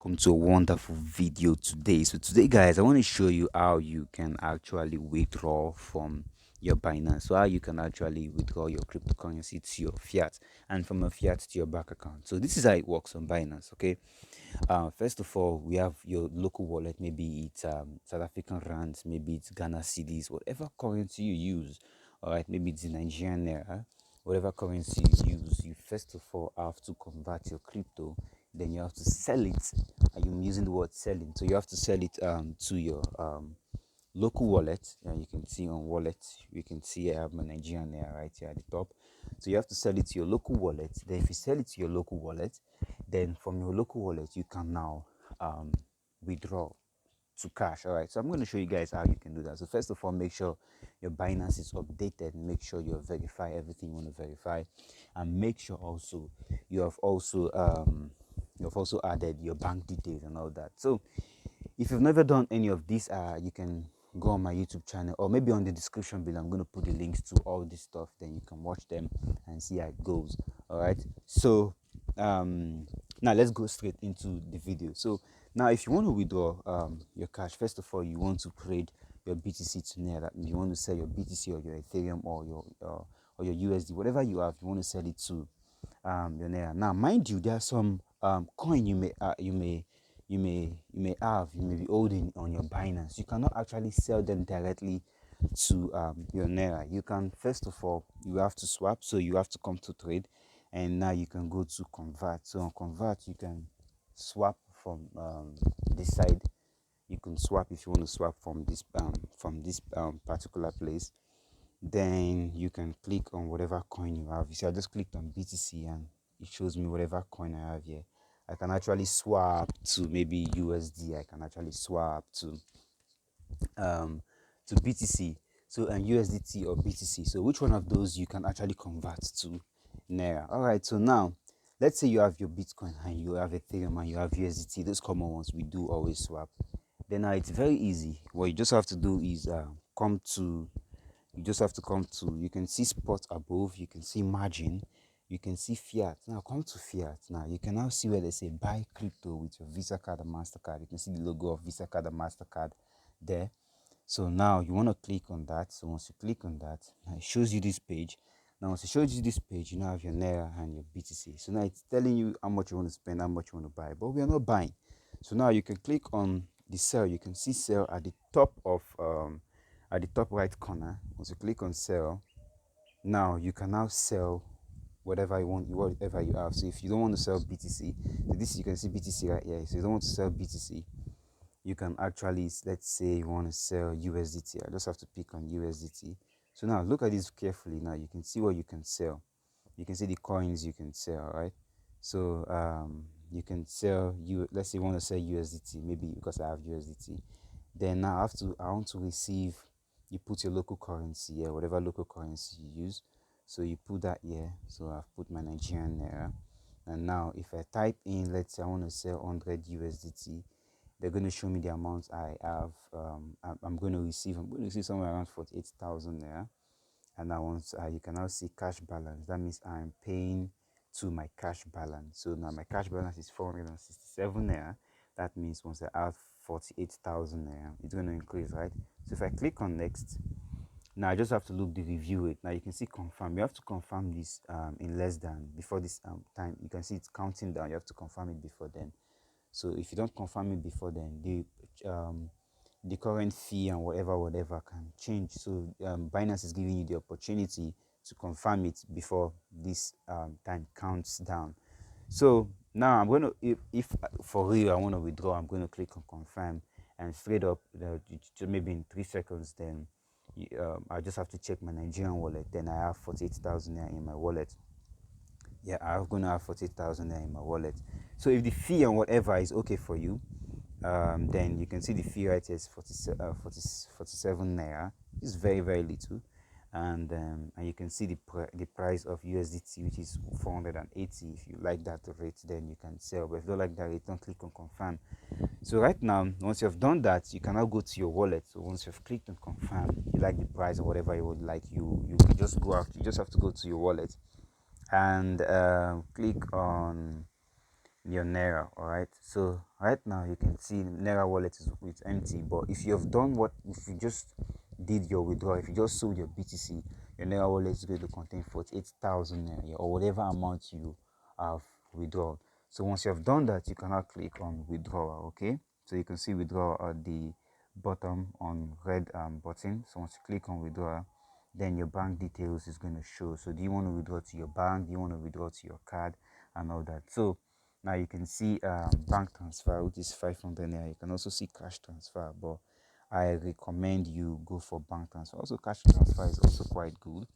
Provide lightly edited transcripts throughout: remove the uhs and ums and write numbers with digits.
welcome to a wonderful video today. So today guys, I want to show you how you can actually withdraw from your Binance. So how you can actually withdraw your cryptocurrency to your fiat and from a fiat to your bank account. So this is how it works on Binance. Okay, first of all, we have your local wallet. Maybe it's South African rands, maybe it's Ghana cedis, whatever currency you use. All right, maybe it's the Nigerian naira, whatever currency you use. You first of all have to convert your crypto, then you have to sell it. I'm using the word selling, so you have to sell it to your local wallet. You can see on wallet, you can see I have my Nigerian naira right here at the top. So you have to sell it to your local wallet. Then if you sell it to your local wallet, then from your local wallet you can now withdraw to cash. All right, so I'm going to show you guys how you can do that. So first of all, make sure your Binance is updated. Make sure you verify everything you want to verify, and make sure also you have also added your bank details and all that. So if you've never done any of this, you can go on my YouTube channel, or maybe on the description below. I'm going to put the links to all this stuff, then you can watch them and see how it goes. All right, so now let's go straight into the video. So now if you want to withdraw your cash, first of all you want to trade your BTC to naira. You want to sell your BTC or your Ethereum or your USD, whatever you have, you want to sell it to your naira. Now mind you, there are some coin you may be holding on your Binance. You cannot actually sell them directly to your naira. You can, first of all, you have to swap, so you have to come to trade, and now you can go to convert. So on convert you can swap from this side. You can swap if you want to swap from this particular place. Then you can click on whatever coin you have. You see, I just clicked on BTC and it shows me whatever coin I have here. I can actually swap to maybe USD. I can actually swap to BTC. So and USDT or BTC. So which one of those you can actually convert to naira? All right. So now, let's say you have your Bitcoin and you have Ethereum and you have USDT. Those common ones we do always swap. Then now it's very easy. What you just have to do is come to you just have to come to, you can see spot above, you can see margin, you can see fiat. Now come to fiat. Now you can now see where they say buy crypto with your Visa card and MasterCard. You can see the logo of Visa card and MasterCard there. So now you want to click on that. So once you click on that, now it shows you this page. Now once it shows you this page, you now have your naira and your BTC. So now it's telling you how much you want to spend, how much you want to buy, but we are not buying. So now you can click on the sell. You can see sell at the top of at the top right corner. Once you click on sell, now you can now sell whatever you want, whatever you have. So if you don't want to sell BTC, so this, you can see BTC right here. So you don't want to sell BTC, you can actually, let's say you want to sell USDT. I just have to pick on USDT. So now look at this carefully. Now you can see what you can sell. You can see the coins you can sell, right? So you can sell let's say you want to sell USDT, maybe because I have USDT. Then now I want to receive, you put your local currency here, whatever local currency you use. So you put that here. So I've put my Nigerian naira. And now if I type in, let's say I want to sell 100 USDT, they're going to show me the amount I have. I'm going to receive somewhere around 48,000 naira. And now once you can now see cash balance, that means I'm paying to my cash balance. So now my cash balance is 467 naira. That means once I add 48,000 naira, it's going to increase, right? So if I click on next, now I just have to look the review rate. Now you can see confirm. You have to confirm this in less than, before this time. You can see it's counting down. You have to confirm it before then. So if you don't confirm it before then, the current fee and whatever can change. So Binance is giving you the opportunity to confirm it before this time counts down. So now I'm going to, if for real I want to withdraw, I'm going to click on confirm, and straight up, maybe in 3 seconds, then I just have to check my Nigerian wallet. Then I have 48,000 in my wallet. Yeah, I'm going to have 40,000 in my wallet. So if the fee and whatever is okay for you, then you can see the fee right here is 47 naira. It's very, very little. And you can see the price of USDT, which is 480. If you like that rate, then you can sell. But if you don't like that rate, don't click on confirm. So right now, once you have done that, you can now go to your wallet. So once you've clicked on confirm, you like the price or whatever you would like, you just go out. You just have to go to your wallet and click on your naira. All right, so right now you can see naira wallet is it's empty, but if you have done what, if you just did your withdrawal, if you just sold your BTC, your naira wallet is going to contain 48,000 naira, or whatever amount you have withdrawn. So once you have done that, you can now click on withdrawal. Okay, so you can see withdrawal at the bottom on red button. So once you click on withdrawal, then your bank details is going to show. So do you want to withdraw to your bank, do you want to withdraw to your card, and all that. So now you can see bank transfer, which is 500 naira. You can also see cash transfer, but I recommend you go for bank transfer. Also, cash transfer is also quite good.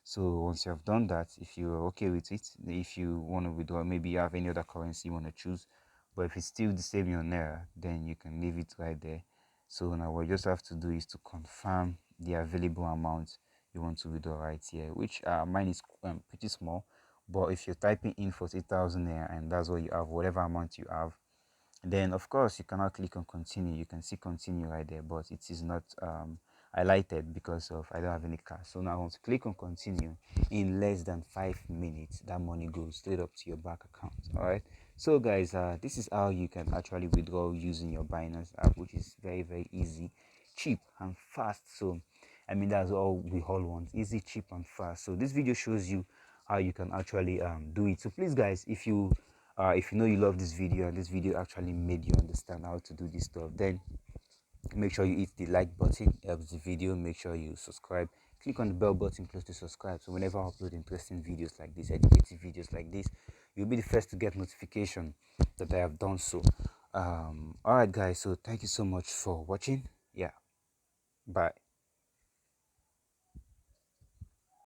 So once you have done that, if you're okay with it, if you want to withdraw, maybe you have any other currency you want to choose, but if it's still the same your naira, then you can leave it right there. So now what you just have to do is to confirm the available amount you want to withdraw right here, which mine is pretty small. But if you're typing in 48,000 naira and that's what you have, whatever amount you have, then of course you cannot click on continue. You can see continue right there, but it is not highlighted because of I don't have any cash. So now I want to click on continue. In less than 5 minutes, that money goes straight up to your bank account. All right, so guys, this is how you can actually withdraw using your Binance app, which is very, very easy, cheap and fast. So I mean, that's all we all want: easy, cheap and fast. So this video shows you how you can actually do it. So please guys, if you know you love this video and this video actually made you understand how to do this stuff, then make sure you hit the like button, helps the video. Make sure you subscribe, click on the bell button close to subscribe, so whenever I upload interesting videos like this, educative videos like this, you'll be the first to get notification that I have done so. All right guys, so thank you so much for watching. Yeah, bye.